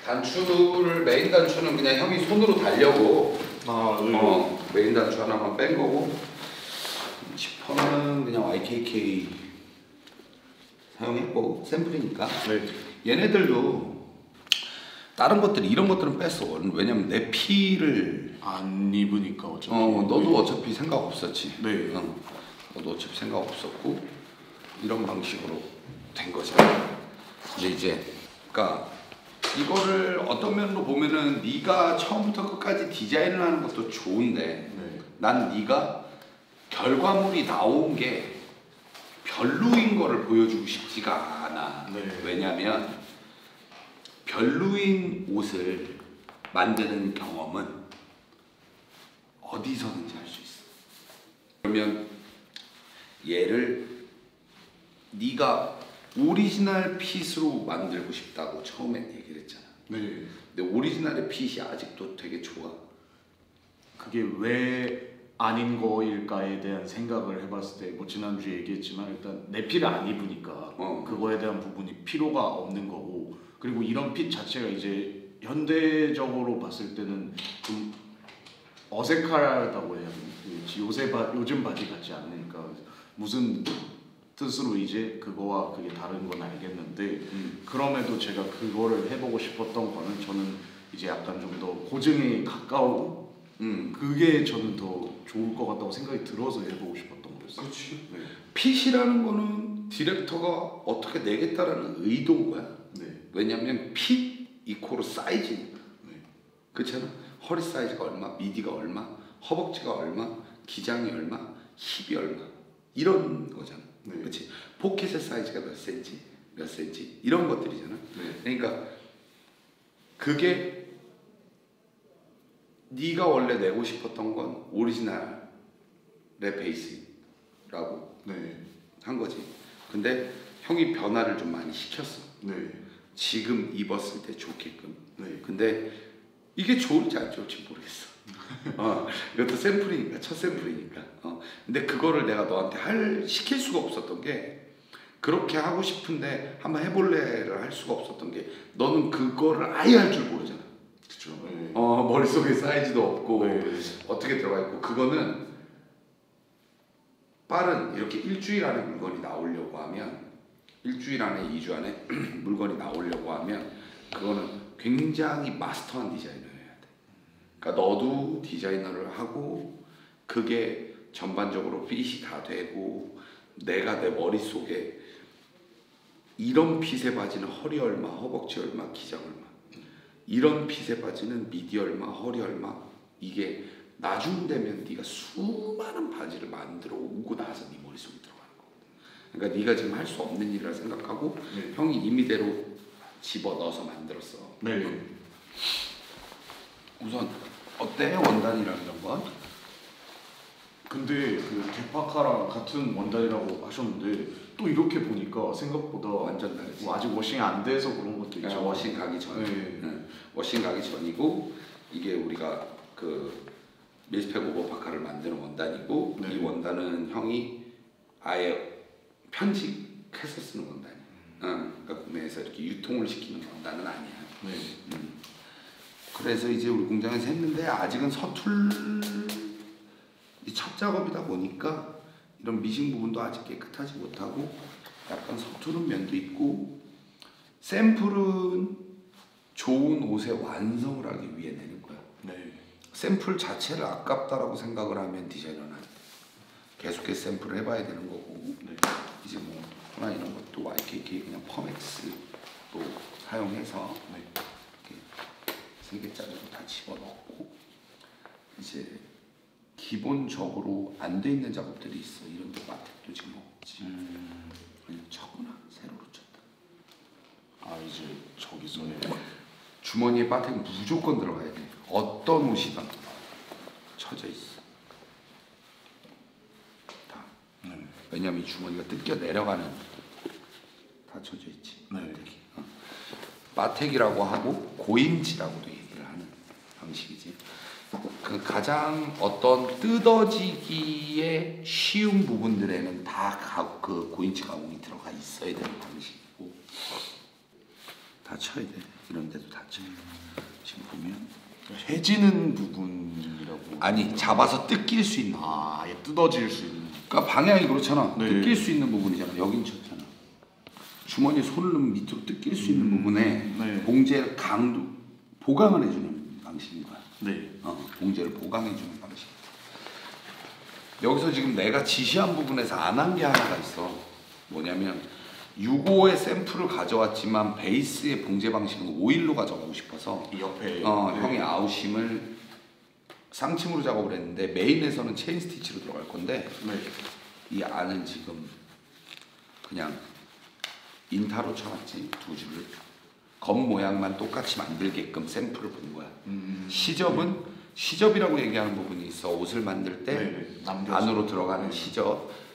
단추를 메인 단추는 그냥 형이 손으로 달려고 네. 메인 단추 하나만 뺀 거고 지퍼는 그냥 YKK 사용했고 샘플이니까. 네. 얘네들도 다른 것들 이런 것들은 뺐어. 왜냐면 내 피를 안 입으니까 어차피. 너도 어차피 생각 없었지. 네. 너도 어차피 생각 없었고 이런 방식으로 된 거죠. 이제 그러니까 이거를 어떤 면으로 보면은 네가 처음부터 끝까지 디자인을 하는 것도 좋은데 난 네가 결과물이 나온 게 별로인 거를 보여주고 싶지가 않아. 왜냐면 별로인 옷을 만드는 경험은 어디서든지 할 수 있어. 그러면 얘를 네가 오리지널 핏으로 만들고 싶다고 처음에 얘기를 했잖아. 네. 근데 오리지널의 핏이 아직도 되게 좋아. 그게 왜 아닌 거일까에 대한 생각을 해봤을 때 뭐 지난주에 얘기했지만 일단 내 피를 안 입으니까 그거에 대한 부분이 필요가 없는 거고, 그리고 이런 핏 자체가 이제 현대적으로 봤을 때는 좀 어색하다고 해야 되나? 요즘 바지 같지 않으니까 무슨 뜻으로 이제 그거와 그게 다른 건 알겠는데 그럼에도 제가 그거를 해보고 싶었던 거는 저는 이제 약간 좀 더 고증에 가까운 그게 저는 더 좋을 것 같다고 생각이 들어서 해보고 싶었던 거였어요. 그렇지. 네. 핏이라는 거는 디렉터가 어떻게 내겠다라는 의도인 거야. 네. 왜냐면 핏 이코르 사이즈니까. 네. 그렇잖아. 허리 사이즈가 얼마, 미디가 얼마, 허벅지가 얼마, 기장이 얼마, 힙이 얼마 이런 거잖아. 네. 그렇지. 포켓의 사이즈가 몇 센치, 몇 센치 이런 것들이잖아. 네. 그러니까 그게 네가 원래 내고 싶었던 건 오리지널의 베이스라고 한 거지. 근데 형이 변화를 좀 많이 시켰어. 네. 지금 입었을 때 좋게끔. 네. 근데 이게 좋을지 안 좋을지 모르겠어. 이것도 샘플이니까, 첫 샘플이니까. 근데 그거를 내가 너한테 시킬 수가 없었던 게, 그렇게 하고 싶은데 한번 해볼래를 할 수가 없었던 게, 너는 그거를 아예 할 줄 모르잖아. 그렇죠. 네. 머릿속에 사이즈도 없고 네. 어떻게 들어가 있고. 그거는 빠른 이렇게 일주일 안에 물건이 나오려고 하면, 일주일 안에 2주 안에 물건이 나오려고 하면 그거는 굉장히 마스터한 디자이너여야 돼. 그러니까 너도 디자이너를 하고 그게 전반적으로 핏이 다 되고, 내가 내 머릿속에 이런 핏의 바지는 허리 얼마, 허벅지 얼마, 기장 얼마, 이런 핏의 바지는 미디 얼마, 허리 얼마, 이게 나중 되면 네가 수많은 바지를 만들어 오고 나서 네 머릿속에 들어가는 거거든. 그러니까 네가 지금 할 수 없는 일이라 생각하고 형이 임의대로 집어넣어서 만들었어. 네. 우선 어때? 원단이라는 건? 근데 그 개파카랑 같은 원단이라고 하셨는데 또 이렇게 보니까 생각보다 완전 다르지. 뭐 아직 워싱이 안 돼서 그런 것도 있죠. 워싱 가기 전. 네. 워싱 가기 전이고, 이게 우리가 그 밀스펙 오버파카를 만드는 원단이고, 이 원단은 형이 아예 편집해서 쓰는 원단이야. 그러니까 구매해서 이렇게 유통을 시키는 원단은 아니야. 그래서 이제 우리 공장에서 했는데 아직은 첫 작업이다 보니까 이런 미싱 부분도 아직 깨끗하지 못하고 약간 서투른 면도 있고, 샘플은 좋은 옷의 완성을 하기 위해 내는 거야. 샘플 자체를 아깝다라고 생각을 하면 디자이너는 안 돼. 계속해서 샘플을 해봐야 되는 거고. 이제 뭐 하나 이런 것도 YKK 그냥 펌엑스 또 사용해서 이렇게 3개짜리로 다 집어넣고, 이제 기본적으로 안 돼 있는 작업들이 있어. 이런 데 마텍도 지금 없지. 그냥 쳤구나. 세로로 쳤다. 이제 저기서 주머니에 바텍 무조건 들어가야 돼. 어떤 옷이든 쳐져 있어. 다. 왜냐면 이 주머니가 뜯겨 내려가는 다 쳐져 있지. 바텍이. 바텍이라고 하고 고임지라고도 얘기를 하는 방식이지. 그 가장 어떤 뜯어지기에 쉬운 부분들에는 다 그 고인치 가공이 들어가 있어야 되는 방식이고, 다 쳐야 돼. 이런 데도 다 쳐. 지금 보면 해지는 부분이라고. 아니 잡아서 뜯길 수 있는. 아예 뜯어질 수 있는. 그러니까 방향이 그렇잖아. 네. 뜯길 수 있는 부분이잖아. 여긴 쳤잖아. 주머니에 손을 넣으면 밑으로 뜯길 수 있는 부분에 네. 봉제를 강도 보강을 해주는 방식인 거야. 네. 봉제를 보강해주는 방식. 여기서 지금 내가 지시한 부분에서 안 한 게 하나가 있어. 뭐냐면 6호의 샘플을 가져왔지만 베이스의 봉제 방식은 5일로 가져가고 싶어서 이 옆에 형이 아웃심을 상침으로 작업을 했는데 메인에서는 체인 스티치로 들어갈 건데 네. 이 안은 지금 그냥 인타로 쳐놨지. 두 줄을 겉 모양만 똑같이 만들게끔 샘플을 본 거야. 시접이라고 얘기하는 부분이 있어. 옷을 만들 때 네. 안으로 들어가는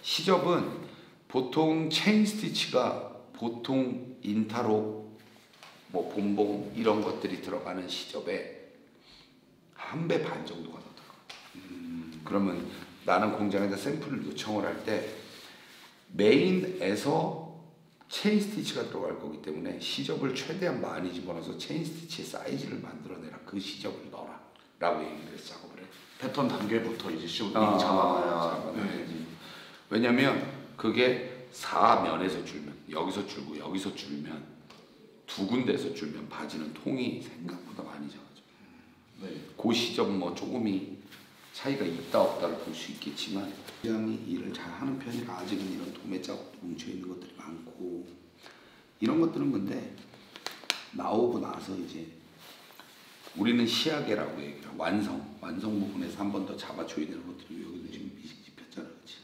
시접은 보통 체인 스티치가 보통 인타로 뭐 본봉 이런 것들이 들어가는 시접에 1배 반 정도가 더 들어가. 그러면 나는 공장에다 샘플을 요청을 할 때 메인에서 체인 스티치가 들어갈 거기 때문에 시접을 최대한 많이 집어넣어서 체인 스티치의 사이즈를 만들어내라. 그 시접을 넣어라 라고 얘기를 해서 작업을 해. 패턴 단계부터 이제 잡아놔야. 네. 왜냐면 그게 4면에서 줄면 여기서 줄고 여기서 줄면 두 군데에서 줄면 바지는 통이 생각보다 많이 작아져. 네. 그 시접 뭐 조금이 차이가 있다 없다를 볼 수 있겠지만 굉장히 일을 잘 하는 편이라 아직은 이런 도매 작업도 뭉쳐있는 것들이 많고 이런 것들은 근데 나오고 나서 이제 우리는 시야계라고 얘기를 해요. 완성 부분에서 한 번 더 잡아줘야 되는 것들이 여기도 지금 미식 집혔잖아. 그렇지?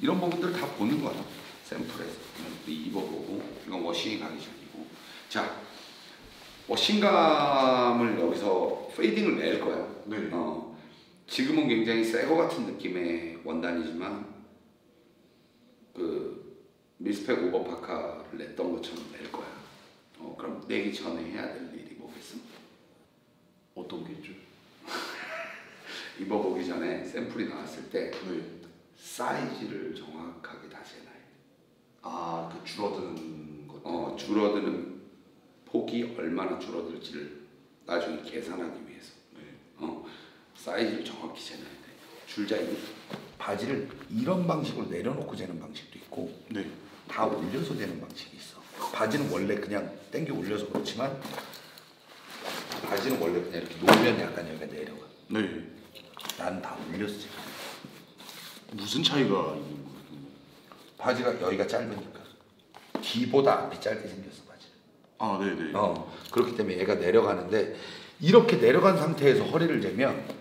이런 부분들을 다 보는 거야. 샘플에서 입어보고 이건 워싱이 가기 전이고 자 워싱감을 여기서 페이딩을 낼 거야. 네. 지금은 굉장히 새거 같은 느낌의 원단이지만 그 밀스펙 오버파카를 냈던 것처럼 낼 거야. 그럼 내기 전에 해야 될 일이 뭐겠어? 어떤 게 있죠? 입어보기 전에 샘플이 나왔을 때 네. 사이즈를 정확하게 다시 해놔야 돼. 그 줄어드는 것. 줄어드는 폭이 얼마나 줄어들지를 나중에 계산하기 위해서. 네. 사이즈를 정확히 재놔야 돼. 줄자이 바지를 이런 방식으로 내려놓고 재는 방식도 있고 네. 다 올려서 재는 방식이 있어. 바지는 원래 그냥 당겨 올려서 그렇지만 바지는 원래 그냥 이렇게 놓으면 약간 여기가 내려가. 네. 난 다 올려서 재. 무슨 차이가 있는 거예요? 바지가 여기가 짧으니까 뒤보다 앞이 짧게 생겼어 바지는. 네네. 그렇기 때문에 얘가 내려가는데 이렇게 내려간 상태에서 허리를 재면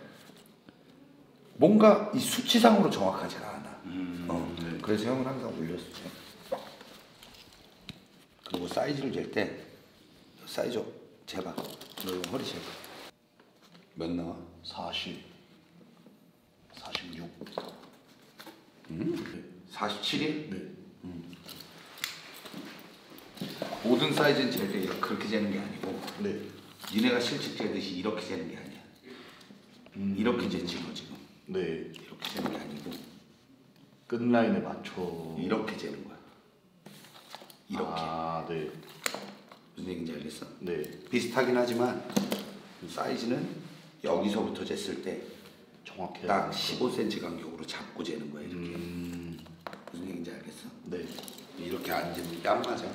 뭔가 이 수치상으로 정확하지 않아. 네. 그래서 형은 항상 올려서 재. 그리고 사이즈를 잴 때 사이즈 재봐. 너 이거 허리 재봐. 몇 나와? 40, 46. 47이? 네. 모든 사이즈는 잴 때 그렇게 재는 게 아니고 네. 니네가 실측 재듯이 이렇게 재는 게 아니야. 이렇게 재지 너 지금. 네. 이렇게 재는 게 아니고 끝라인에 맞춰. 이렇게 재는 거야. 이렇게. 네. 무슨 얘기인지 알겠어? 네. 비슷하긴 하지만 사이즈는 여기서부터 쟀을 때 정확해. 딱 15cm 간격으로 잡고 재는 거야 이렇게. 무슨 얘기인지 알겠어? 네. 이렇게 앉으면 이게 안 맞아.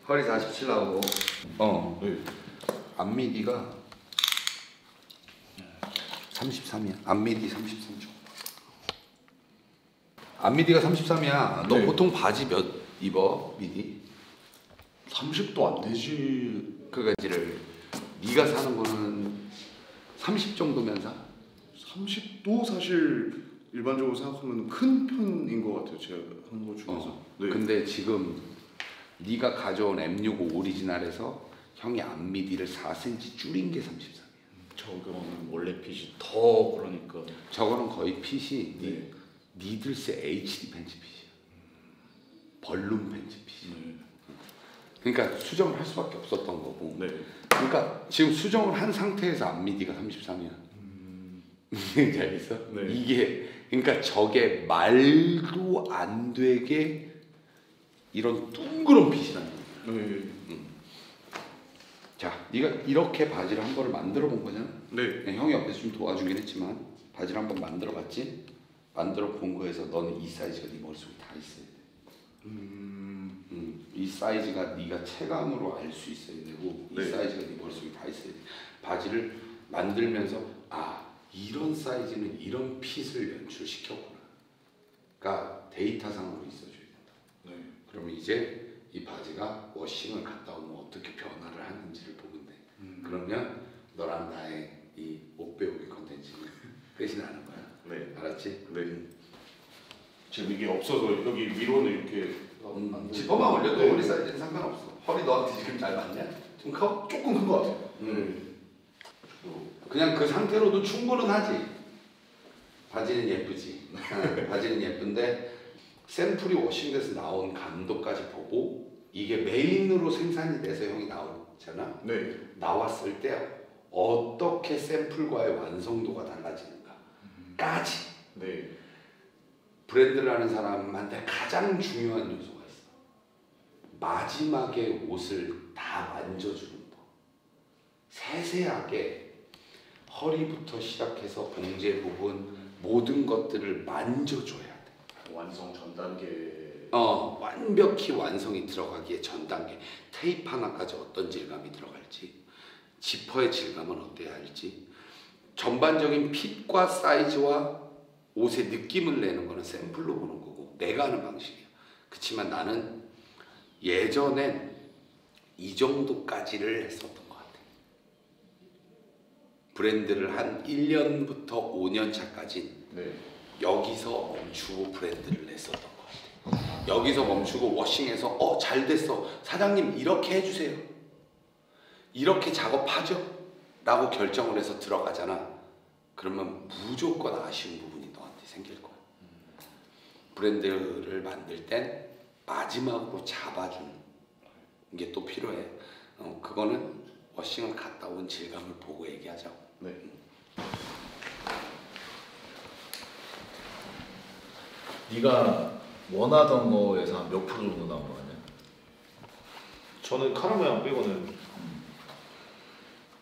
허리 47 나오고 네. 앞미디가 33이야. 앞미디 33죠. 앞미디가 33이야. 너 네. 보통 바지 몇 입어? 미디? 30도 안 되지. 그 가지를 네가 사는 거는 30 정도면 사? 30도 사실 일반적으로 생각하면 큰 편인 것 같아요. 제가 하는 것 중에서. 네. 근데 지금 네가 가져온 M65 오리지널에서 형이 앞미디를 4cm 줄인 게 33이야. 저거는 원래 핏이 더 그러니까. 저거는 거의 핏이 네. 니들스 HD 팬츠 핏이야. 벌룬 팬츠 핏이야. 네. 그러니까 수정을 할 수밖에 없었던 거고. 네. 그러니까 지금 수정을 한 상태에서 앞미디가 33이야. 이해가 알겠어? 네. 이게 그러니까 저게 말도 안 되게 이런 둥그런 핏이라는 거야. 네. 자, 네가 이렇게 바지를 한 번을 만들어 본 거잖아. 네. 형이 옆에서 좀 도와주긴 했지만 바지를 한 번 만들어 봤지. 만들어 본 거에서 너는 이 사이즈가 네 머릿속에 다 있어야 돼. 이 사이즈가 네가 체감으로 알 수 있어야 되고 이 네. 사이즈가 네 머릿속에 다 있어야 돼. 바지를 만들면서 아, 이런 사이즈는 이런 핏을 연출시켰구나. 그러니까 데이터상으로 있어줘야 된다. 네. 그러면 이제 이 바지가 워싱을 갔다 오면 어떻게 변화를 하는지를 보면 돼. 그러면 너랑 나의 이 옷 배우기 컨텐츠는 끝이 나는 거야. 네. 알았지? 네. 지금 이게 없어서 여기 위로는 이렇게 지퍼만 올려도 네. 허리 사이즈는 상관없어. 허리 너한테 지금 잘 맞냐? 좀 커? 조금 큰 것 같아요. 그냥 그 상태로도 충분은 하지. 바지는 예쁘지. 바지는 예쁜데 샘플이 워싱돼서 나온 감도까지 보고 이게 메인으로 생산이 돼서 형이 나오잖아. 네. 나왔을 때 어떻게 샘플과의 완성도가 달라지는가까지 네. 브랜드를 하는 사람한테 가장 중요한 요소가 있어. 마지막에 옷을 다 만져주는 거. 세세하게 허리부터 시작해서 봉제 부분 모든 것들을 만져줘야 돼. 완성 전 단계. 완벽히 완성이 들어가기에 전 단계. 테이프 하나까지 어떤 질감이 들어갈지, 지퍼의 질감은 어때야 할지, 전반적인 핏과 사이즈와 옷의 느낌을 내는 거는 샘플로 보는 거고 내가 하는 방식이야. 그렇지만 나는 예전엔 이 정도까지를 했었던 것 같아. 브랜드를 한 1년부터 5년 차까지 네. 여기서 멈추고 브랜드를 냈었던 것 같아. 여기서 멈추고 워싱해서 잘 됐어. 사장님 이렇게 해주세요. 이렇게 작업하죠? 라고 결정을 해서 들어가잖아. 그러면 무조건 아쉬운 부분이 너한테 생길 거야. 브랜드를 만들 땐 마지막으로 잡아주는 게 또 필요해. 그거는 워싱을 갔다 온 질감을 보고 얘기하자고. 네. 네가 원하던 거에서 한 몇 프로 정도 나온 거 아니야? 저는 카라 모양 빼고는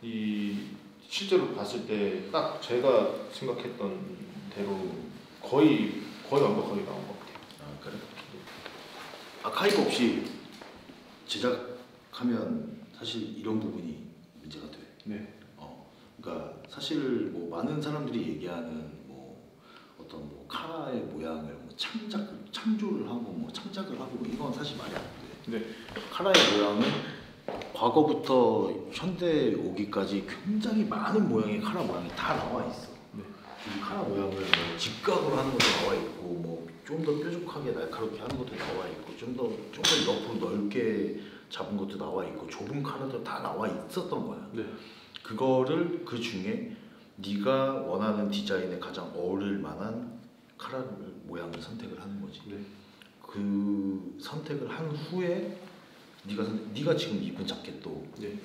이 실제로 봤을 때 딱 제가 생각했던 대로 거의 완벽하게 나온 것 같아요. 아 그래? 아카이브 없이 제작하면 사실 이런 부분이 문제가 돼. 네. 그러니까 사실 뭐 많은 사람들이 얘기하는 뭐 어떤 뭐 카라의 모양을 뭐 창조를 하고 뭐 창작을 하고 이건 사실 말이 안 돼. 네. 카라의 모양은 과거부터 현대 오기까지 굉장히 많은 모양의 카라 모양이 다 나와 있어. 네. 이 카라 모양을 뭐 직각으로 하는 것도 나와 있고 뭐 좀 더 뾰족하게 날카롭게 하는 것도 나와 있고 좀 더 옆으로 넓게 잡은 것도 나와 있고 좁은 카라도 다 나와 있었던 거야. 네. 그거를 그 중에 네가 원하는 디자인에 가장 어울릴 만한 카라 모양을 선택을 하는 거지. 네. 그 선택을 한 후에 네가 지금 입은 자켓도 네.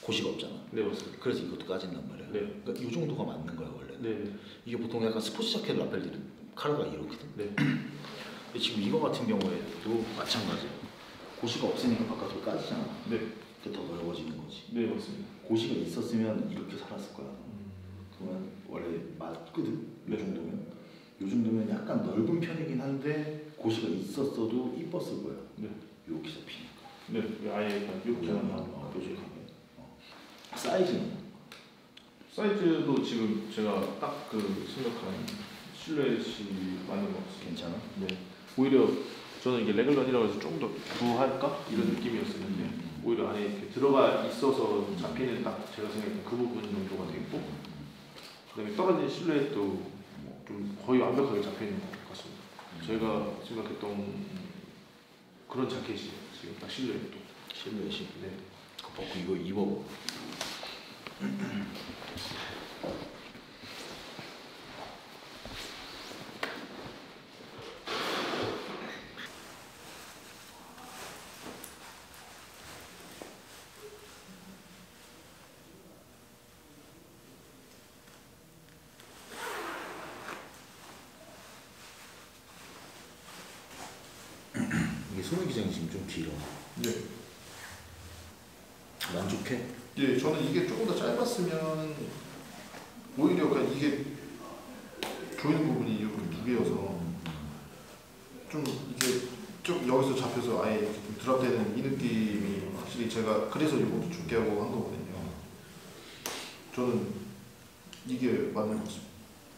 고시가 없잖아. 네, 맞습니다. 그래서 이것도 까진단 말이야. 네. 그러니까 이 정도가 맞는 거야 원래. 네. 이게 보통 약간 스포츠 자켓 라펠들은 카라가 이렇거든. 네. 근데 지금 이거 같은 경우에도 마찬가지야. 고시가 없으니까 바깥으로 까지잖아. 네. 그게 더 넓어지는 거지. 네, 맞습니다. 고시가 있었으면 이렇게 살았을 거야. 그러면 원래 맞거든. 이 정도면. 이 정도면 약간 넓은 편이긴 한데 고시가 있었어도 이뻤을 거야. 네. 이렇게 잡히니까. 네. 아예 그냥 이렇게만 나온 뾰족하게. 사이즈는? 사이즈도 지금 제가 딱 그 생각한 실루엣이 맞는 것 같습니다. 괜찮아? 네. 오히려 저는 이게 레글런이라고 해서 좀 더 부할까 이런 느낌이었었는데 오히려 안에 이렇게 들어가 있어서 잡히는 딱 제가 생각했던 그 부분 정도가 되겠고 그다음에 떨어진 실루엣도 좀 거의 완벽하게 잡혀 있는 것 같습니다. 제가 생각했던 그런 자켓이 지금 딱 실루엣도. 실루엣이? 네. 그거 벗고 이거 입어봐. 이게 손흥 기자님 지금 좀 길어. 네. 만족해? 예, 저는 이게 조금 더 짧았으면 오히려 그냥 이게 조이는 부분이 이렇게 두 개여서 좀 이게 좀 여기서 잡혀서 아예 이렇게 좀 드랍되는 이 느낌이 확실히 제가 그래서 이것도 줄게 하고 한 거거든요. 저는 이게 맞는 것 같습니다.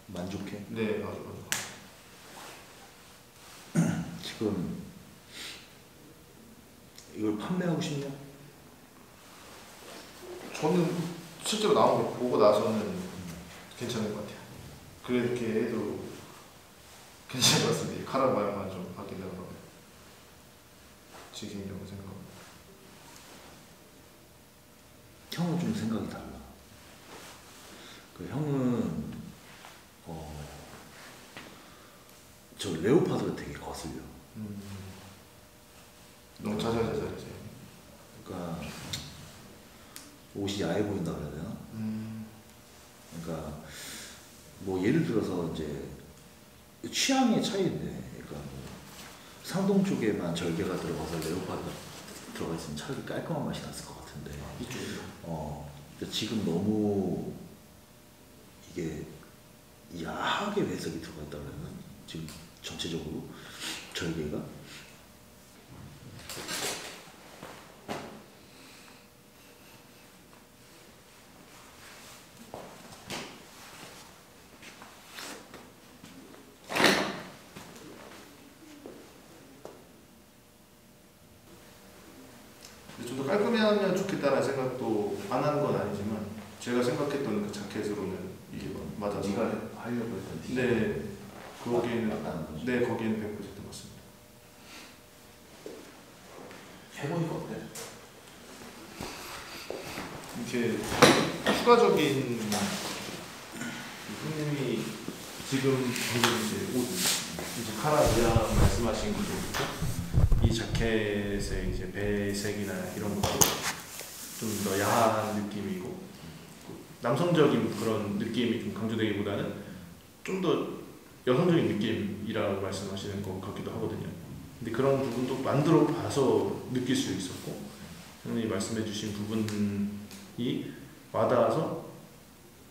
만족해? 네, 아주. 지금 이걸 판매하고 싶냐? 저는 실제로 나온 거 보고 나서는 괜찮을 것 같아요. 그렇게 해도 괜찮을 것 같습니다. 카라 모양만 좀 바뀐다는 거. 제 개인적으로 생각합니다. 형은 좀 생각이 달라. 그 형은 저 레오파드가 되게 거슬려. 너무 자잘자잘해서요. 그러니까 옷이 야해 보인다 그래야 되나? 그러니까 뭐 예를 들어서 이제 취향의 차이인데, 그러니까 뭐 상동 쪽에만 절개가 들어가서 레오파드가 들어가 있으면 차라리 깔끔한 맛이 났을 것 같은데. 이쪽이요? 근데 지금 너무 이게 야하게 배색이 들어가 있다 그러면 지금 전체적으로 절개가 좀 더 깔끔해하면 좋겠다는 생각도 안 하는 건 아니지만 제가 생각했던 그 자켓으로는 이게 맞아서. 네가 하려고 했던 디자인. 네, 거기에는 맞다는 거지. 네, 거기에는 100% 맞습니다. 해보니까 어때? 이렇게 추가적인 형님이 지금 방금 이제 옷 이제 카라 모양 말씀하신 것도 있고 이 자켓의 이제 배색이나 이런 것도 좀 더 야한 느낌이고 남성적인 그런 느낌이 좀 강조되기보다는 좀 더 여성적인 느낌이라고 말씀하시는 것 같기도 하거든요. 근데 그런 부분도 만들어 봐서 느낄 수 있었고 형님이 말씀해주신 부분이 와닿아서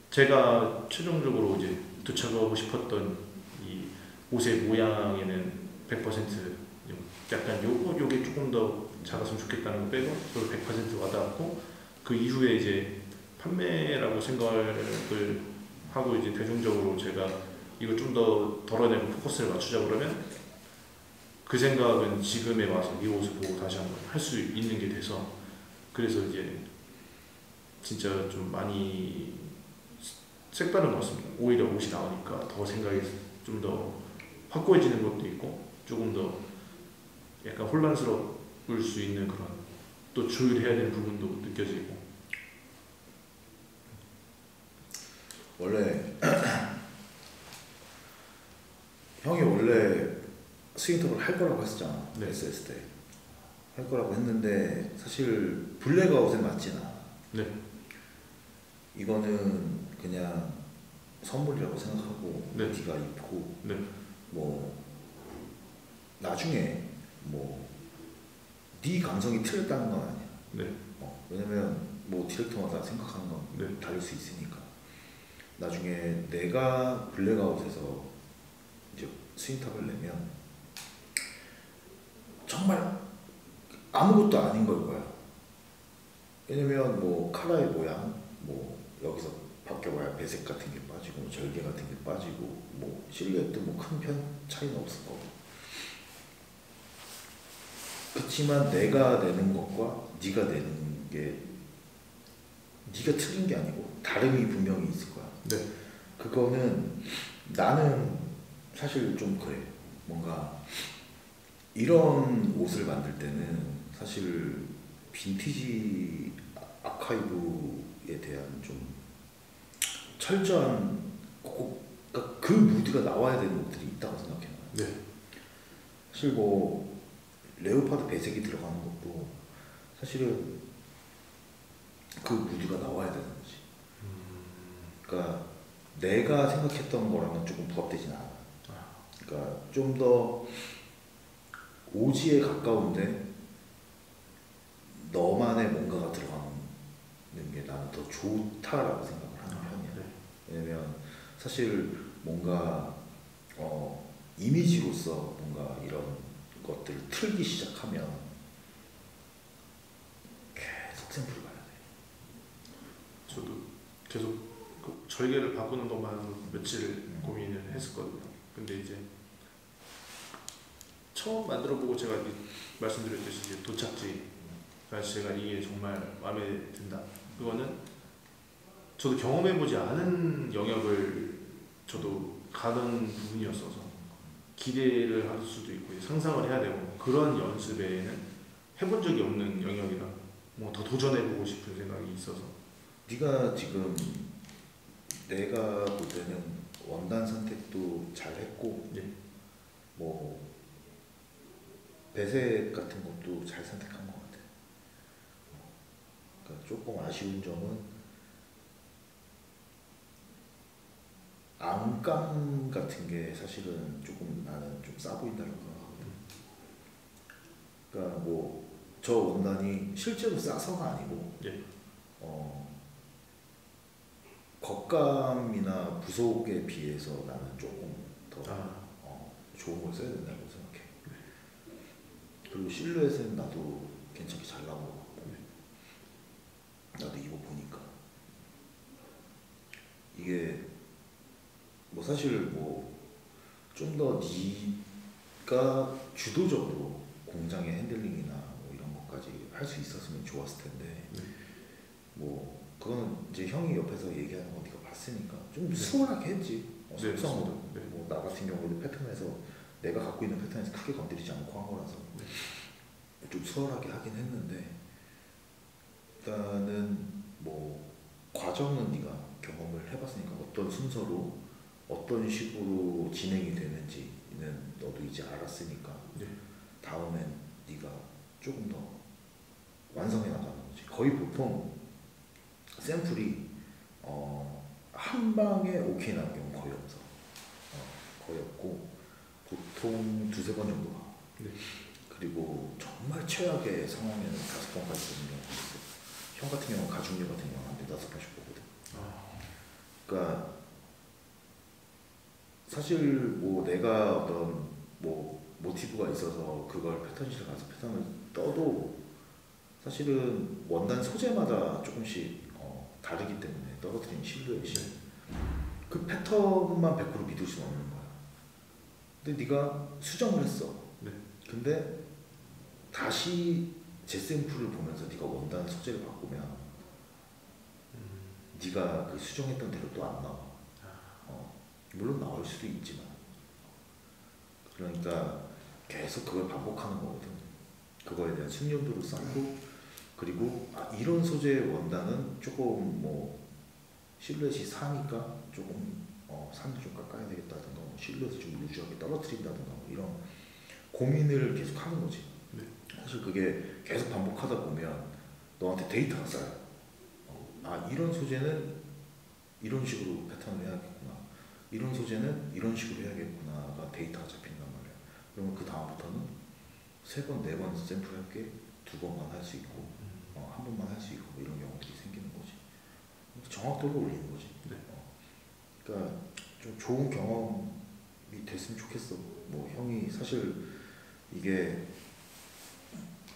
제가 최종적으로 이제 도착하고 싶었던 이 옷의 모양에는 100% 약간 요게 조금 더 작았으면 좋겠다는 거 빼고 그걸 100% 와닿았고 그 이후에 이제 판매라고 생각을 하고 이제 대중적으로 제가 이거 좀 더 덜어내고 포커스를 맞추자 그러면 그 생각은 지금에 와서 이 옷을 보고 다시 한번 할 수 있는 게 돼서 그래서 이제 진짜 좀 많이 색다른 것 같습니다. 오히려 옷이 나오니까 더 생각이 좀 더 확고해지는 것도 있고 조금 더 약간 혼란스러울 수 있는 그런 또 조율해야 되는 부분도 느껴지고. 원래 형이 원래 스윙톱을 할 거라고 했었잖아. 네. SS 때 할 거라고 했는데 사실 블랙아웃에 맞진 않아. 네. 이거는 그냥 선물이라고 생각하고 네. 네가 입고 네. 뭐 나중에 뭐 네 감성이 틀렸다는 건 아니야. 네. 왜냐면 뭐 디렉터마다 생각하는 건 네. 다를 수 있으니까. 나중에 내가 블랙아웃에서 이제 스윙탑을 내면 정말 아무것도 아닌 걸 거야. 왜냐면 뭐 카라의 모양, 뭐 여기서 바뀌어봐야 배색 같은 게 빠지고 뭐 절개 같은 게 빠지고 뭐 실루엣도 뭐 큰 편 차이는 없을 거고. 그렇지만 내가 내는 것과 네가 내는 게 네가 틀린 게 아니고 다름이 분명히 있을 거야. 네. 그거는 나는 사실 좀 그래. 뭔가 이런 옷을 만들 때는 사실 빈티지 아카이브에 대한 좀 철저한 그러니까 그 무드가 나와야 되는 옷들이 있다고 생각해. 네. 사실 뭐 레오파드 배색이 들어가는 것도 사실은 그 무드가 나와야 되는 거지. 그러니까 내가 생각했던 거랑은 조금 부합되진 않아. 그러니까 좀 더 오지에 가까운데 너만의 뭔가가 들어가는 게 나는 더 좋다라고 생각을 하는 편이야. 네. 왜냐면 사실 뭔가 이미지로서 뭔가 이런 것들을 틀기 시작하면 계속 샘플을 봐야 돼. 저도 계속 그 절개를 바꾸는 것만으로 며칠 고민을 했었거든요. 근데 이제 처음 만들어보고 제가 말씀드렸듯이 이제 도착지가 제가 이게 정말 마음에 든다. 그거는 저도 경험해보지 않은 영역을 저도 가는 부분이었어서 기대를 할 수도 있고 상상을 해야 되고 그런 연습에는 해본 적이 없는 영역이라 뭐 더 도전해보고 싶은 생각이 있어서. 네가 지금 내가 볼 때는 원단 선택도 잘했고 예. 뭐 배색 같은 것도 잘 선택한 것 같아. 그러니까 조금 아쉬운 점은 안감 같은 게 사실은 조금 나는 좀 싸 보인다고 생각하거든. 그러니까 뭐 저 원단이 실제로 싸서가 아니고 예. 겉감이나 부속에 비해서 나는 조금 더 좋은 걸 써야 된다고 생각해. 그리고 실루엣은 나도 괜찮게 잘 나온 것 같고 나도 이거 보니까 이게 뭐 사실 뭐 좀 더 네가 주도적으로 공장의 핸들링이나 뭐 이런 것까지 할 수 있었으면 좋았을 텐데 뭐 그거는 이제 형이 옆에서 얘기하는 거 네가 봤으니까 좀 수월하게 했지. 속성으로. 네. 뭐 나 같은 경우도 패턴에서 내가 갖고 있는 패턴에서 크게 건드리지 않고 한 거라서 좀 수월하게 하긴 했는데 일단은 뭐 과정은 네가 경험을 해봤으니까 어떤 순서로 어떤 식으로 진행이 되는지는 너도 이제 알았으니까 다음엔 네가 조금 더 완성해 나가는 거지. 거의 보통 샘플이 한 방에 오케이 나는 경우 거의 없어. 거의 없고 보통 두세 번 정도 가. 그리고 정말 최악의 상황에는 5번까지 보는 경우가 있어. 형 같은 경우는 가중률 같은 경우는 한 5번씩 보거든. 그러니까 사실 뭐 내가 어떤 뭐 모티브가 있어서 그걸 패턴실에 가서 패턴을 떠도 사실은 원단 소재마다 조금씩 다르기 때문에 떨어뜨리는 실루엣이 그 패턴만 100% 믿을 수는 없는 거야. 근데 네가 수정을 했어. 근데 다시 재샘플을 보면서 네가 원단 소재를 바꾸면 네가 그 수정했던 대로 또 안 나와. 물론 나올 수도 있지만 그러니까 계속 그걸 반복하는 거거든. 그거에 대한 숙련도를 쌓고 그리고 이런 소재의 원단은 조금 뭐 실루엣이 사니까 조금 산을 좀 깎아야 되겠다든가 뭐 실루엣을 좀 루즈하게 떨어뜨린다든가 뭐 이런 고민을 계속 하는 거지. 사실 그게 계속 반복하다 보면 너한테 데이터가 쌓여. 이런 소재는 이런 식으로 패턴을 해야겠구나. 이런 소재는 이런 식으로 해야겠구나가 데이터가 잡힌단 말이야. 그러면 그 다음부터는 3번, 4번 샘플 할게 2번만 할 수 있고 한 번만 할 수 있고 이런 경우들이 생기는 거지. 정확도를 올리는 거지. 그러니까 좀 좋은 경험이 됐으면 좋겠어. 뭐 형이 사실 이게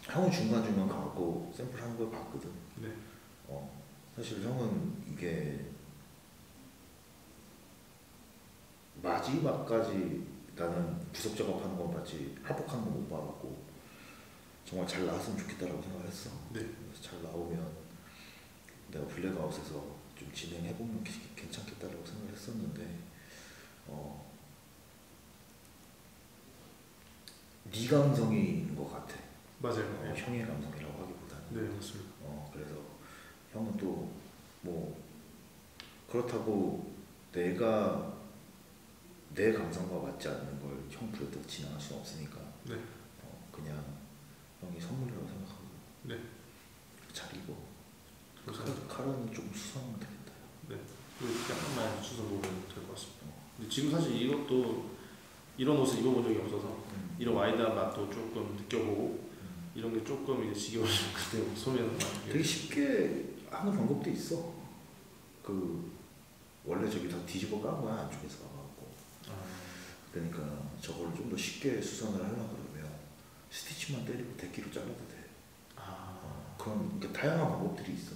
형은 중간중간 가고 샘플 하는 걸 봤거든. 사실 형은 이게 마지막까지 나는 부속 작업하는 건 봤지 합복하는 건 못 봐갖고 정말 잘 나왔으면 좋겠다라고 생각을 했어. 그래서 잘 나오면 내가 블랙아웃에서 좀 진행해보면 괜찮겠다라고 생각을 했었는데 네 감성인 것 같아. 맞아요. 형의 감성이라고 하기보다는. 네, 맞습니다. 그래서 형은 또 뭐 그렇다고 내가 내 감성과 맞지 않는 걸 형 프로젝트 진행할 수는 없으니까 그냥 형이 선물이라고 생각하고 잘 입어. 카라는 좀 수선하면 되겠다. 네, 약간만 수선 보면 될 것 같습니다. 근데 지금 사실 이것도 이런 옷을 입어본 적이 없어서 이런 와이드한 맛도 조금 느껴보고 이런 게 조금 이제 지겨워지면 그때 소면 되게 쉽게 하는 방법도 있어. 그 원래 저기 다 뒤집어 깐 거야 안쪽에서. 그러니까 저걸 좀 더 쉽게 수선을 하려고 그러면 스티치만 때리고 데끼로 잘라도 돼. 그런 그러니까 다양한 방법들이 있어.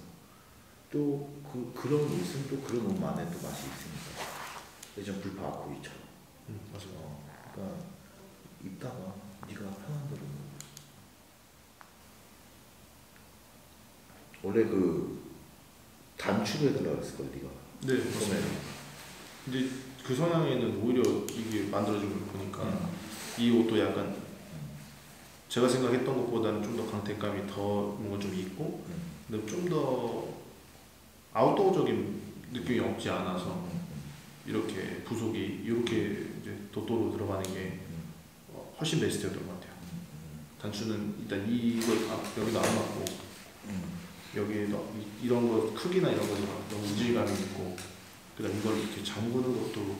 또 그런 옷은 또 그런 옷만의 또 맛이 있으니까. 예전 불파 아코이처럼. 맞아. 그러니까 입다가 네가 편한 대로. 원래 그 단추로 해달라고 했을 거야 네가. 네. 처음에. 근데 그 성향에는 오히려 이게 만들어진 걸 보니까 이 옷도 약간 제가 생각했던 것보다는 좀 더 강태감이 더 뭔가 좀 있고 근데 좀 더 아웃도어적인 느낌이 없지 않아서 이렇게 부속이 이렇게 이제 도토로 들어가는 게 훨씬 베스트였던 것 같아요. 단추는 일단 이거 여기도 안 맞고 여기에도 이런 거 크기나 이런 거는 너무 이질감이 있고 그다음 이걸 이렇게 잠그는 것도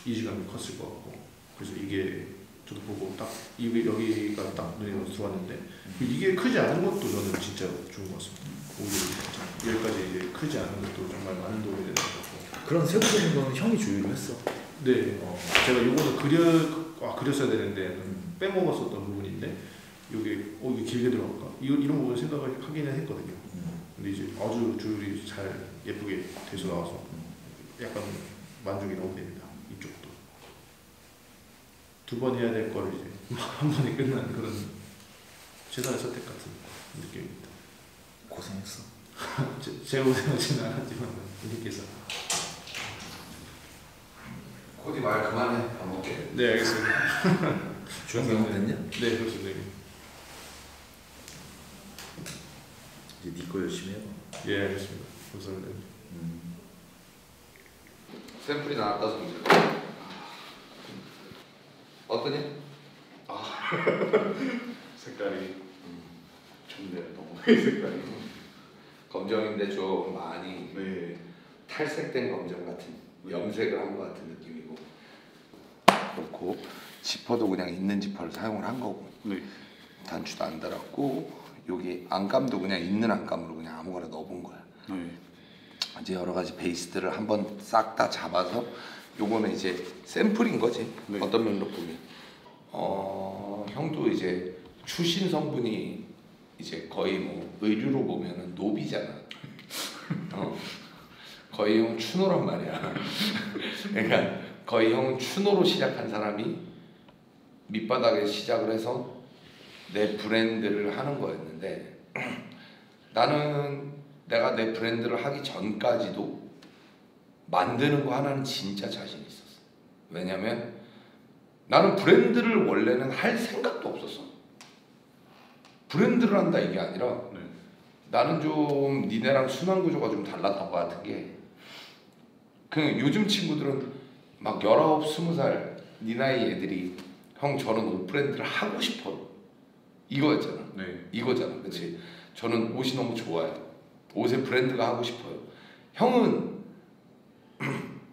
이질감이 컸을 것 같고 그래서 이게 저도 보고 딱 이게 여기가 딱 눈에 들어왔는데 이게 크지 않은 것도 저는 진짜 좋은 것 같습니다. 오히려 여기까지 이제 크지 않은 것도 정말 많은 도움이 되는 것 같고 그런 세부적인 거는 형이 조율을 했어. 네, 제가 요거는 그렸어야 되는데 빼먹었었던 부분인데 여기 이게 길게 들어갈까? 이런 부분 생각을 하기는 했거든요. 근데 이제 아주 조율이 잘 예쁘게 돼서 나와서 약간 만족이 너무 됩니다. 이쪽도 두 번 해야 될 거를 이제 한 번에 끝난 그런 최선의 선택 같은 느낌입니다. 고생했어. 제가 고생하지는 않았지만 님께서 코디 말 그만해. 밥 먹게. 네 알겠습니다. 주영 경험 됐냐? 네 그렇습니다. 이제 네 거 열심히 해봐. 예 알겠습니다. 감사합니다. 샘플이 나왔다 성질. 어떠니? 색깔이 좋네요. 너무 색깔이. 검정인데 좀 많이 네. 탈색된 검정 같은 염색을 한 것 같은 느낌이고 그렇고 지퍼도 그냥 있는 지퍼를 사용을 한 거고 네. 단추도 안 달았고 여기 안감도 그냥 있는 안감으로 그냥 아무거나 넣어본 거야. 네. 이제 여러 가지 베이스들을 한번 싹 다 잡아서 요거는 이제 샘플인 거지. 네. 어떤 면로 보면 형도 이제 추신 성분이 이제 거의 뭐 의류로 보면은 노비잖아. 거의 형 추노란 말이야. 그러니까 거의 형은 추노로 시작한 사람이 밑바닥에 시작을 해서 내 브랜드를 하는 거였는데 나는 내가 내 브랜드를 하기 전까지도 만드는 거 하나는 진짜 자신 있었어. 왜냐면 나는 브랜드를 원래는 할 생각도 없었어. 브랜드를 한다 이게 아니라 네. 나는 좀 니네랑 순환 구조가 좀 달랐던 것 같은 게 그냥 요즘 친구들은 막 19, 20살 니 나이 애들이 형 저는 옷 브랜드를 하고 싶어요 이거였잖아. 네. 이거잖아. 그치? 저는 옷이 너무 좋아요. 옷의 브랜드가 하고 싶어요. 형은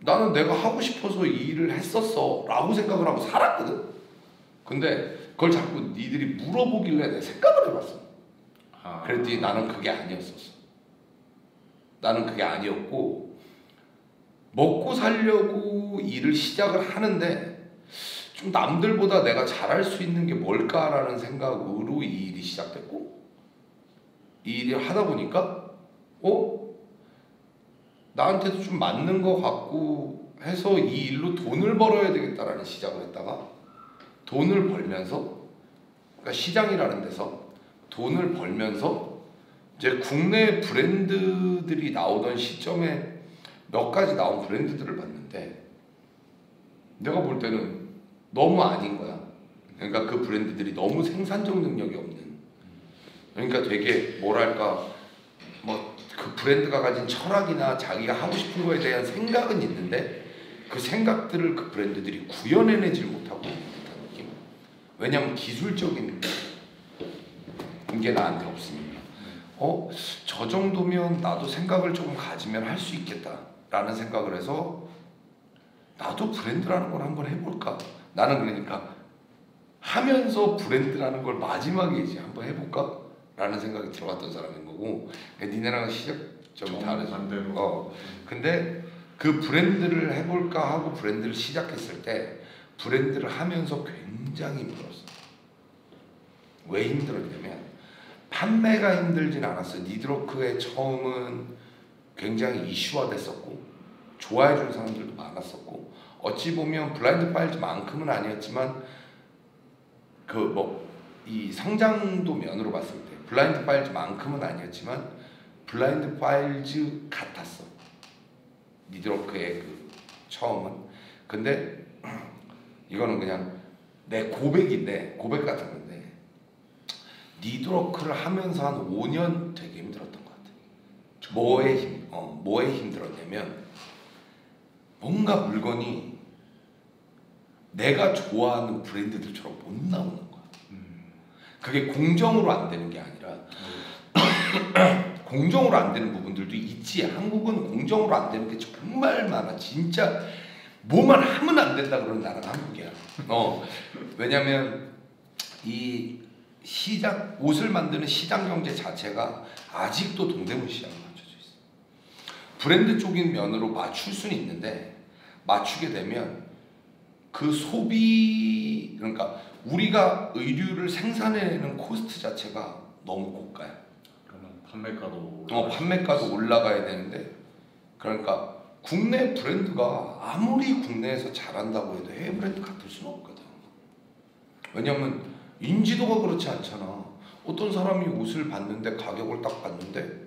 나는 내가 하고 싶어서 이 일을 했었어 라고 생각을 하고 살았거든. 근데 그걸 자꾸 니들이 물어보길래 내가 생각을 해봤어. 그랬더니 나는 그게 아니었었어. 나는 그게 아니었고 먹고 살려고 일을 시작을 하는데 좀 남들보다 내가 잘할 수 있는 게 뭘까라는 생각으로 이 일이 시작됐고 이 일을 하다 보니까 나한테도 좀 맞는 것 같고 해서 이 일로 돈을 벌어야 되겠다라는 시작을 했다가 돈을 벌면서 그러니까 시장이라는 데서 돈을 벌면서 이제 국내 브랜드들이 나오던 시점에 몇 가지 나온 브랜드들을 봤는데 내가 볼 때는 너무 아닌 거야. 그러니까 그 브랜드들이 너무 생산적 능력이 없는 그러니까 되게 뭐랄까 뭐 그 브랜드가 가진 철학이나 자기가 하고 싶은 거에 대한 생각은 있는데 그 생각들을 그 브랜드들이 구현해내질 못하고 있는 듯한 느낌. 왜냐면 기술적인 게 나한테 없으니까. 저 정도면 나도 생각을 조금 가지면 할 수 있겠다라는 생각을 해서 나도 브랜드라는 걸 한번 해볼까. 나는 그러니까 하면서 브랜드라는 걸 마지막에 이제 한번 해볼까? 라는 생각이 들어갔던 사람인 거고, 그러니까 니네랑 시작점이 다르죠. 반대로. 근데 그 브랜드를 해볼까 하고 브랜드를 시작했을 때 브랜드를 하면서 굉장히 힘들었어. 왜 힘들었냐면 판매가 힘들진 않았어요. 니드로크의 처음은 굉장히 이슈화됐었고 좋아해주는 사람들도 많았었고, 어찌 보면 블라인드 파일즈만큼은 아니었지만 그 뭐 이 성장도 면으로 봤을 때 블라인드 파일즈만큼은 아니었지만 블라인드 파일즈 같았어. 니드로크의 그 처음은. 근데 이거는 그냥 내 고백인데, 고백 같은 건데, 니드로크를 하면서 한 5년 되게 힘들었던 것 같아. 뭐에 힘들었냐면 뭔가 물건이 내가 좋아하는 브랜드들처럼 못 나오는 거야. 그게 공정으로 안 되는 게 아니라 공정으로 안 되는 부분들도 있지. 한국은 공정으로 안 되는 게 정말 많아. 진짜 뭐만 하면 안 된다 그러는 나라가 한국이야. 왜냐면 이 시장, 옷을 만드는 시장 경제 자체가 아직도 동대문 시장에 맞춰져 있어. 브랜드 쪽인 면으로 맞출 수는 있는데, 맞추게 되면 그 소비, 그러니까 우리가 의류를 생산해내는 코스트 자체가 너무 고가야. 판매가도 올라가야 되는데, 그러니까 국내 브랜드가 아무리 국내에서 잘한다고 해도 해외 브랜드 같을 수는 없거든. 왜냐면 인지도가 그렇지 않잖아. 어떤 사람이 옷을 봤는데, 가격을 딱 봤는데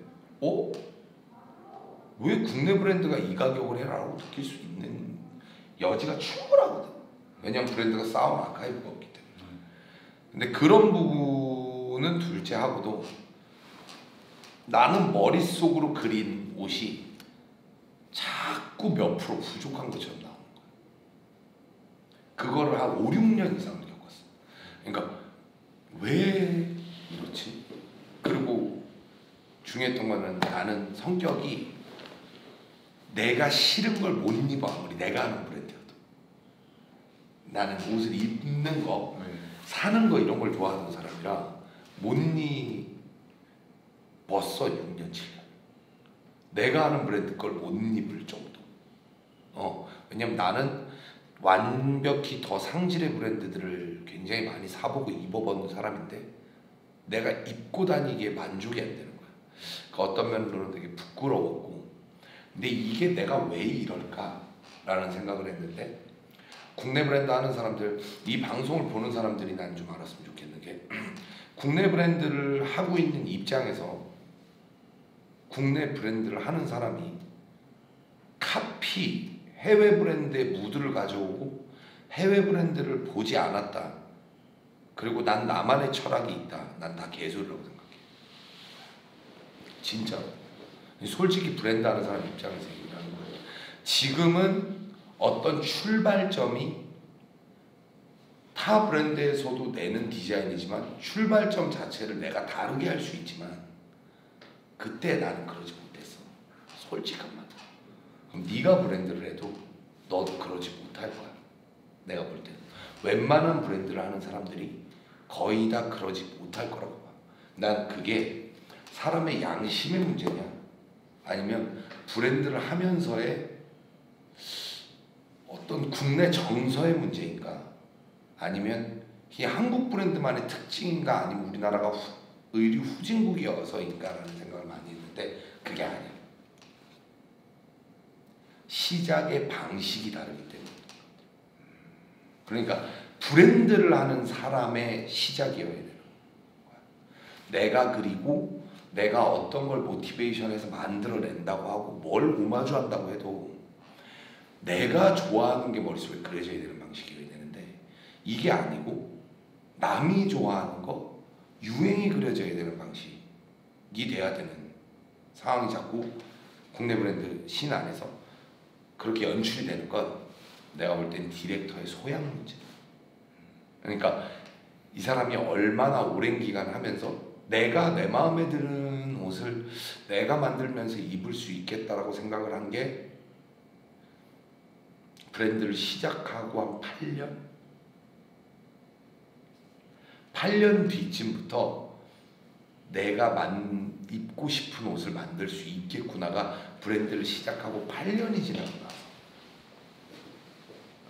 왜 국내 브랜드가 이 가격을 해라고 느낄 수 있는 여지가 충분하거든. 왜냐면 브랜드가 쌓은 아카이브가 없기 때문에. 근데 그런 부분은 둘째하고도 나는 머릿속으로 그린 옷이 자꾸 몇 프로 부족한 것처럼 나오는 거야. 그거를 한 5, 6년 이상 겪었어. 그러니까 왜 이렇지? 그리고 중요했던 거는 나는 성격이 내가 싫은 걸 못 입어. 아무리 내가 하는 브랜드여도. 나는 옷을 입는 거, 사는 거 이런 걸 좋아하는 사람이라 못 입었어. 6년 7년. 내가 하는 브랜드 걸 못 입을 정도. 왜냐면 나는 완벽히 더 상질의 브랜드들을 굉장히 많이 사보고 입어본 사람인데 내가 입고 다니기에 만족이 안 되는 거야. 그러니까 어떤 면으로는 되게 부끄러웠고, 근데 이게 내가 왜 이럴까? 라는 생각을 했는데, 국내 브랜드 하는 사람들, 이 방송을 보는 사람들이 난 좀 알았으면 좋겠는 게 국내 브랜드를 하고 있는 입장에서 국내 브랜드를 하는 사람이 카피, 해외 브랜드의 무드를 가져오고 해외 브랜드를 보지 않았다. 그리고 난 나만의 철학이 있다. 난 다 개소리라고 생각해. 진짜. 솔직히 브랜드 하는 사람 입장에서 얘기하는 거예요. 지금은 어떤 출발점이 타 브랜드에서도 내는 디자인이지만 출발점 자체를 내가 다르게 할 수 있지만 그때 나는 그러지 못했어. 솔직한 말. 그럼 네가 브랜드를 해도 너도 그러지 못할 거야. 내가 볼 때는 웬만한 브랜드를 하는 사람들이 거의 다 그러지 못할 거라고 봐. 난 그게 사람의 양심의 문제냐, 아니면 브랜드를 하면서의 어떤 국내 정서의 문제인가, 아니면 이 한국 브랜드만의 특징인가, 아니면 우리나라가 의류 후진국이어서인가라는 생각을 많이 했는데 그게 아니야. 시작의 방식이 다르기 때문에. 그러니까 브랜드를 하는 사람의 시작이어야 되는 거야. 내가 그리고 내가 어떤 걸 모티베이션해서 만들어낸다고 하고 뭘 오마주 한다고 해도 내가 좋아하는 게 머릿속에 그려져야 되는 방식이어야 되는데, 이게 아니고 남이 좋아하는 거, 유행이 그려져야 되는 방식이 돼야 되는 상황이 자꾸 국내 브랜드 신 안에서 그렇게 연출이 되는 건 내가 볼 때는 디렉터의 소양 문제. 그러니까 이 사람이 얼마나 오랜 기간 하면서 내가 내 마음에 드는 옷을 내가 만들면서 입을 수 있겠다라고 생각을 한 게 브랜드를 시작하고 한 8년? 8년 뒤쯤부터 내가 입고 싶은 옷을 만들 수 있겠구나가 브랜드를 시작하고 8년이 지나고 나서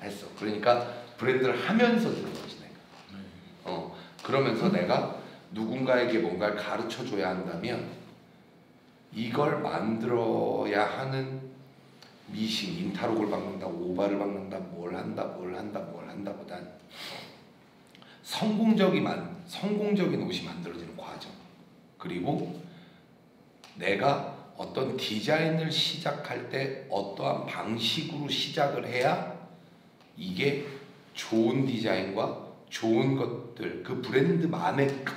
했어. 그러니까 브랜드를 하면서 들은 거지 내가. 그러면서 내가 누군가에게 뭔가를 가르쳐 줘야 한다면 이걸 만들어야 하는 미싱, 인타록을 박는다, 오바를 박는다, 뭘 한다 보단 성공적인 옷이 만들어지는 과정, 그리고 내가 어떤 디자인을 시작할 때 어떠한 방식으로 시작을 해야 이게 좋은 디자인과 좋은 것들, 그 브랜드만의 거.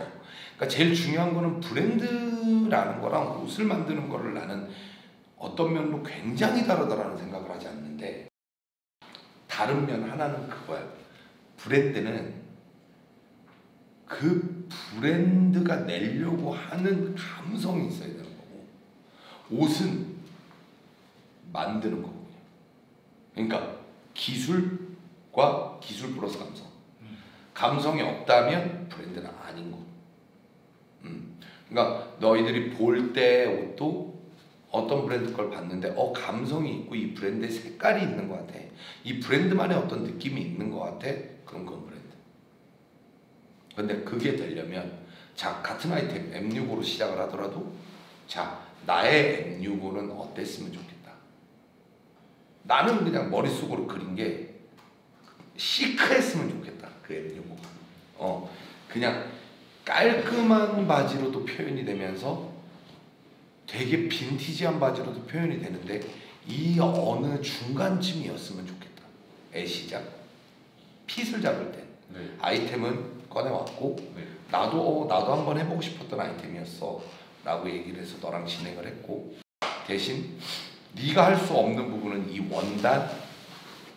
그러니까 제일 중요한 거는 브랜드라는 거랑 옷을 만드는 거를 나는 어떤 면으로 굉장히 다르다라는 생각을 하지 않는데, 다른 면 하나는 그거야. 브랜드는 그 브랜드가 내려고 하는 감성이 있어야 되는 거고, 옷은 만드는 거고. 그러니까 기술과 기술 플러스 감성. 감성이 없다면 브랜드는 아닌 거. 그러니까 너희들이 볼 때 옷도 어떤 브랜드 걸 봤는데 감성이 있고 이 브랜드의 색깔이 있는 것 같아, 이 브랜드만의 어떤 느낌이 있는 것 같아, 그럼 그건 브랜드. 근데 그게 되려면 자, 같은 아이템 M65로 시작을 하더라도 자, 나의 M65는 어땠으면 좋겠다. 나는 그냥 머릿속으로 그린 게 시크했으면 좋겠다. 그 M65가 그냥 깔끔한 바지로도 표현이 되면서 되게 빈티지한 바지로도 표현이 되는데 이 어느 중간쯤이었으면 좋겠다. 애시작 핏을 잡을 때 아이템은 꺼내왔고 나도 한번 해보고 싶었던 아이템이었어 라고 얘기를 해서 너랑 진행을 했고, 대신 네가 할 수 없는 부분은 이 원단,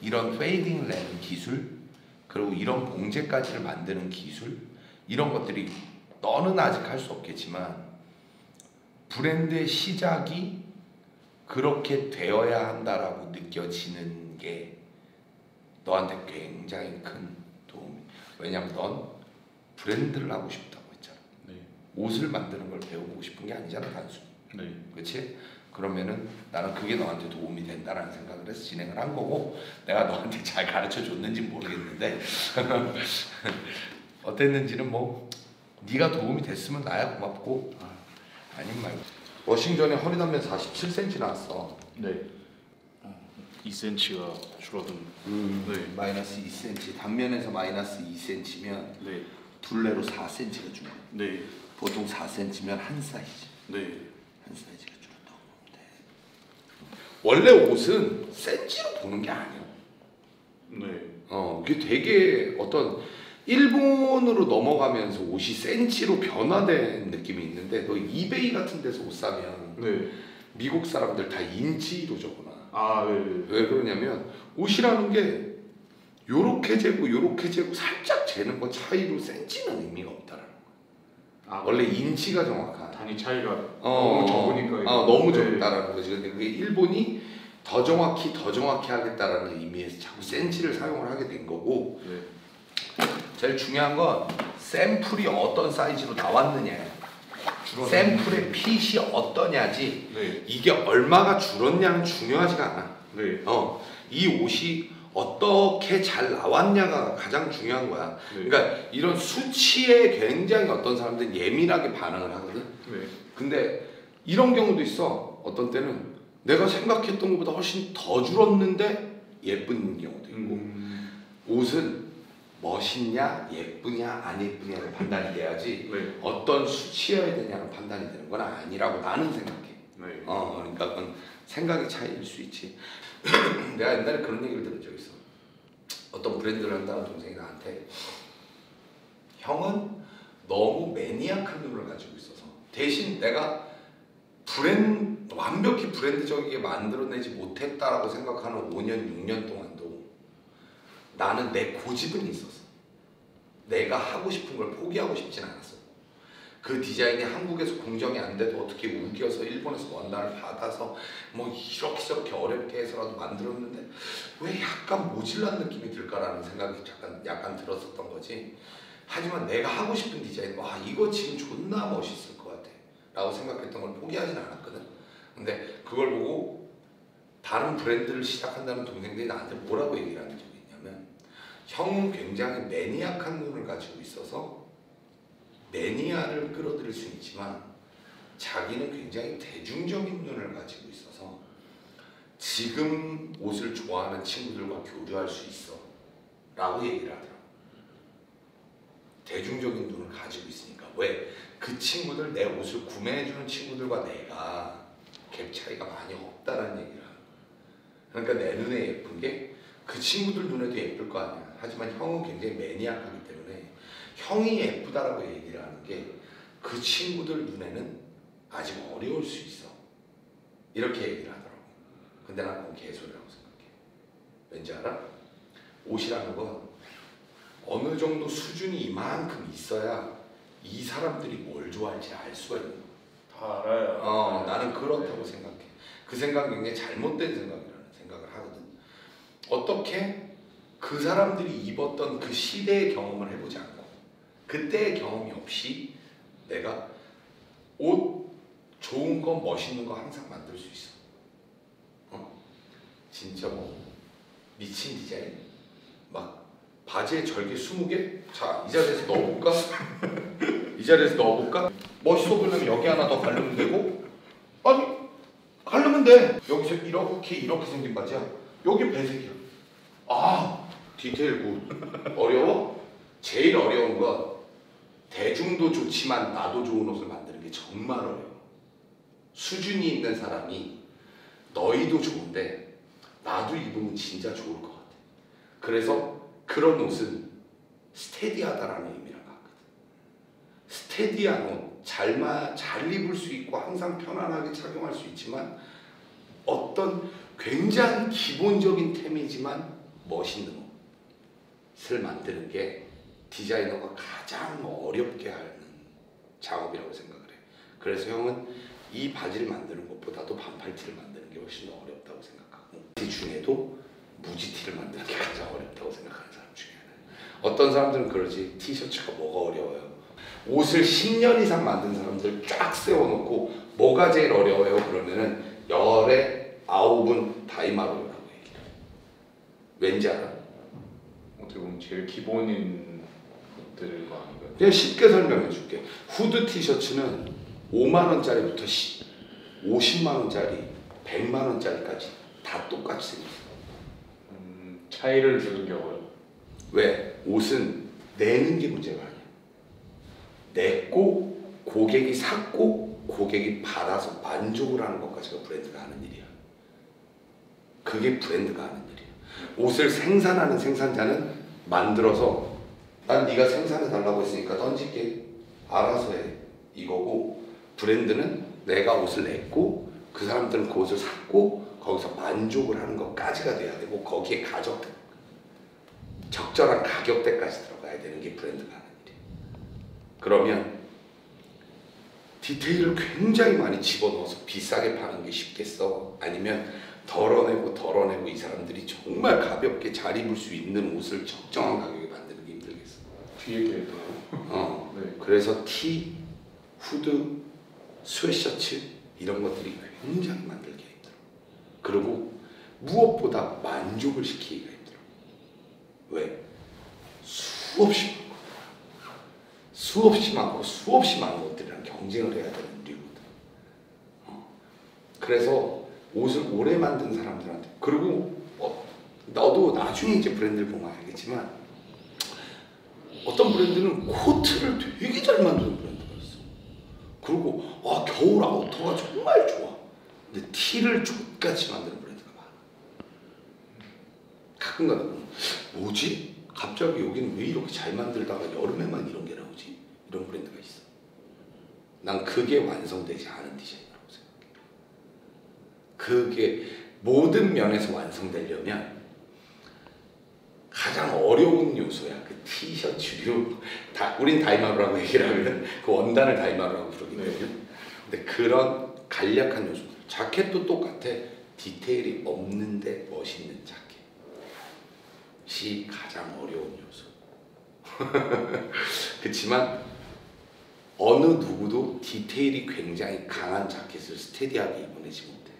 이런 페이딩을 내는 기술, 그리고 이런 봉제까지를 만드는 기술, 이런 것들이 너는 아직 할 수 없겠지만 브랜드의 시작이 그렇게 되어야 한다라고 느껴지는 게 너한테 굉장히 큰 도움이. 왜냐면 넌 브랜드를 하고 싶다고 했잖아. 옷을 만드는 걸 배워보고 싶은 게 아니잖아, 단순히. 그렇지? 그러면은 나는 그게 너한테 도움이 된다라는 생각을 해서 진행을 한 거고, 내가 너한테 잘 가르쳐 줬는지 모르겠는데 어땠는지는 뭐 네가 도움이 됐으면 나야 고맙고, 아님 말고. 워싱턴에 허리 단면 47cm 나왔어. 네. 2cm가 줄어든. 마이너스 2cm. 단면에서 마이너스 2cm면 둘레로 4cm가 줄어. 보통 4cm면 한 사이즈. 한 사이즈가 줄었다고 보면 돼. 원래 옷은 센치로 보는 게 아니야. 그게 되게 어떤 일본으로 넘어가면서 옷이 센치로 변화된 느낌이 있는데, 너 이베이 같은 데서 옷 사면 미국 사람들 다 인치로 적어놔. 왜 그러냐면 옷이라는 게 요렇게 재고 요렇게 재고 살짝 재는 거 차이로 센치는 의미가 없다라는 거야. 원래 인치가 정확한. 단위 차이가 너무 적으니까. 너무 적다라는 거지. 근데 그게 일본이 더 정확히 하겠다라는 의미에서 자꾸 센치를 사용을 하게 된 거고, 제일 중요한 건 샘플이 어떤 사이즈로 나왔느냐, 샘플의 핏이 어떠냐지. 이게 얼마가 줄었냐는 중요하지가 않아. 이 옷이 어떻게 잘 나왔냐가 가장 중요한 거야. 그러니까 이런 수치에 굉장히 어떤 사람들은 예민하게 반응을 하거든. 근데 이런 경우도 있어. 어떤 때는 내가 생각했던 것보다 훨씬 더 줄었는데 예쁜 경우도 있고. 옷은 멋있냐, 예쁘냐, 안 예쁘냐가 판단이 돼야지 어떤 수치여야 되냐는 판단이 되는 건 아니라고 나는 생각해. 그러니까 그건 생각의 차이일 수 있지. 내가 옛날에 그런 얘기를 들은 적이 있어. 어떤 브랜드를 한다는 동생이 나한테, 형은 너무 매니악한 눈을 가지고 있어서 대신 내가 완벽히 브랜드적이게 만들어내지 못했다라고 생각하는 5년, 6년 동안도 나는 내 고집은 있었어. 내가 하고 싶은 걸 포기하고 싶진 않았어. 그 디자인이 한국에서 공정이 안 돼도 어떻게 우겨서 일본에서 원단을 받아서 뭐 이렇게 저렇게 어렵게 해서라도 만들었는데 왜 약간 모질란 느낌이 들까라는 생각이 약간 들었었던 거지. 하지만 내가 하고 싶은 디자인, 와 이거 지금 존나 멋있을 것 같아 라고 생각했던 걸 포기하진 않았거든. 근데 그걸 보고 다른 브랜드를 시작한다는 동생들이 나한테 뭐라고 얘기를 하는 적이 있냐면, 형은 굉장히 매니악한 눈을 가지고 있어서 매니아를 끌어들일 수는 있지만 자기는 굉장히 대중적인 눈을 가지고 있어서 지금 옷을 좋아하는 친구들과 교류할 수 있어 라고 얘기를 하더라고. 대중적인 눈을 가지고 있으니까. 왜? 그 친구들, 내 옷을 구매해주는 친구들과 내가 갭 차이가 많이 없다는 얘기를 하는 거야. 그러니까 내 눈에 예쁜 게 그 친구들 눈에도 예쁠 거 아니야. 하지만 형은 굉장히 매니악하기 때문에 형이 예쁘다라고 얘기를 하는 게 그 친구들 눈에는 아직 어려울 수 있어. 이렇게 얘기를 하더라고. 근데 난 그건 개소리라고 생각해. 왠지 알아? 옷이라는 건 어느 정도 수준이 이만큼 있어야 이 사람들이 뭘 좋아할지 알 수가 있는 거야. 다 알아요. 나는 그렇다고 생각해. 그 생각은 굉장히 잘못된 생각이라는 생각을 하거든. 어떻게 그 사람들이 입었던 그 시대의 경험을 해보지 않고 그때의 경험이 없이 내가 옷 좋은 거 멋있는 거 항상 만들 수 있어. 진짜 뭐 미친 디자인 막 바지에 절개 20개? 자, 이 자리에서 넣어볼까? 이 자리에서 넣어볼까? 멋있어 보이려면 여기 하나 더 가르면 되고, 아니 가르면 돼. 여기서 이렇게 생긴 바지야. 여기 배색이야. 아, 디테일 굿. 어려워? 제일 어려운 건 대중도 좋지만 나도 좋은 옷을 만드는 게 정말 어려워. 수준이 있는 사람이 너희도 좋은데 나도 입으면 진짜 좋을 것 같아. 그래서 그런 옷은 스테디하다라는 의미랑 같거든. 스테디한 옷, 잘 입을 수 있고 항상 편안하게 착용할 수 있지만 어떤 굉장히 기본적인 템이지만 멋있는 옷을 만드는 게 디자이너가 가장 어렵게 하는 작업이라고 생각을 해. 그래서 형은 이 바지를 만드는 것보다도 반팔티를 만드는 게 훨씬 더 어렵다고 생각하고, 그 중에도 무지티를 만드는 게 가장 어렵다고 생각하는 사람 중에 하나예요. 어떤 사람들은 그러지, 티셔츠가 뭐가 어려워요? 옷을 10년 이상 만든 사람들 쫙 세워놓고 뭐가 제일 어려워요? 그러면은 열에 9은 다이마로라고 얘기해요. 왠지 알아? 어떻게 보면 제일 기본인 것들과 아닌가요? 그냥 쉽게 설명해 줄게. 후드 티셔츠는 5만 원짜리부터 50만 원짜리, 100만 원짜리까지 다 똑같이 생겼어. 차이를 주는 경우요? 왜? 옷은 내는 게 문제가 아니야. 냈고 고객이 샀고 고객이 받아서 만족을 하는 것까지가 브랜드가 하는 일이야. 그게 브랜드가 하는 일이야. 옷을 생산하는 생산자는 만들어서 난 네가 생산해 달라고 했으니까 던질게, 알아서 해, 이거고, 브랜드는 내가 옷을 냈고 그 사람들은 그 옷을 샀고 거기서 만족을 하는 것까지가 돼야 되고 거기에 적절한 가격대까지 들어가야 되는 게 브랜드가 하는 일이에요. 그러면 디테일을 굉장히 많이 집어넣어서 비싸게 파는 게 쉽겠어? 아니면 덜어내고 이 사람들이 정말 가볍게 잘 입을 수 있는 옷을 적정한 가격에 만드는 게 힘들겠어? 뒤에 얘기해요. 네. 그래서 티, 후드, 스웨셔츠 이런 것들이 굉장히 만들기 힘들어. 그리고 무엇보다 만족을 시키기가 힘들어. 왜? 수없이 많고 수없이 많은 것들이랑 경쟁을 해야 되는 이유거든. 그래서 옷을 오래 만든 사람들한테, 그리고 너도 나중에 이제 브랜드를 보면 알겠지만 어떤 브랜드는 코트를 되게 잘 만드는 브랜드가 있어. 그리고 와, 겨울 아우터가 정말 좋아. 근데 티를 족같이 만드는 브랜드가 많아. 가끔가다 보면 뭐지? 갑자기 여기는 왜 이렇게 잘 만들다가 여름에만 이런 게 나오지? 이런 브랜드가 있어. 난 그게 완성되지 않은 디자인이라고 생각해. 그게 모든 면에서 완성되려면 가장 어려운 요소야. 그 티셔츠류, 우린 다이마루라고 얘기를 하면 그 원단을 다이마루라고 부르거든요. 근데 그런 간략한 요소, 자켓도 똑같아. 디테일이 없는데 멋있는 자켓이 가장 어려운 요소. 그렇지만 어느 누구도 디테일이 굉장히 강한 자켓을 스테디하게 입어내지 못해.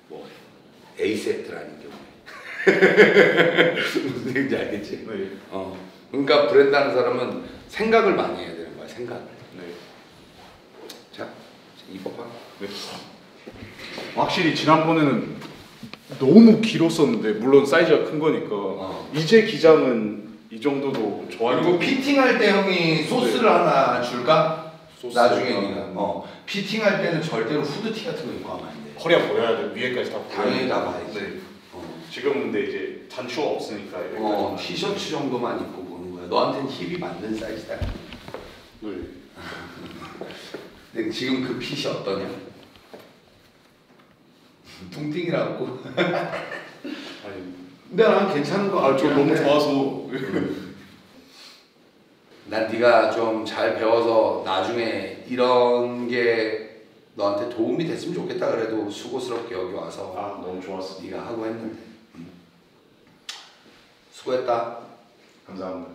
뭐 에이세트라는 경우에 무슨 얘기인지 알겠지? 네. 그러니까 브랜드 하는 사람은 생각을 많이 해야 되는 거야. 생각을. 네. 자, 입어봐. 네. 확실히 지난번에는 너무 길었었는데 물론 사이즈가 큰 거니까 이제 기장은 이 정도도 좋아요. 그리고 피팅할 때 형이 소스를 하나 줄까? 소스 나중에 네가 피팅할 때는 절대로 후드티 같은 거 입고 하면 안 돼. 허리가 보여야 돼. 위에까지 다 당연히 다 봐야지. 네. 지금은 근데 이제 단추가 없으니까 여기까지만. 티셔츠 정도만 입고 보는 거야. 너한테는 힙이 맞는 사이즈다. 네. 근데 지금 그 핏이 어떠냐? 뚱띵이라고. 아니. 근데 난 괜찮은 거 같아. 저 너무 좋아서. 난 네가 좀 잘 배워서 나중에 이런 게 너한테 도움이 됐으면 좋겠다. 그래도 수고스럽게 여기 와서 너무 좋았어. 네가 하고 했는데 수고했다. 감사합니다.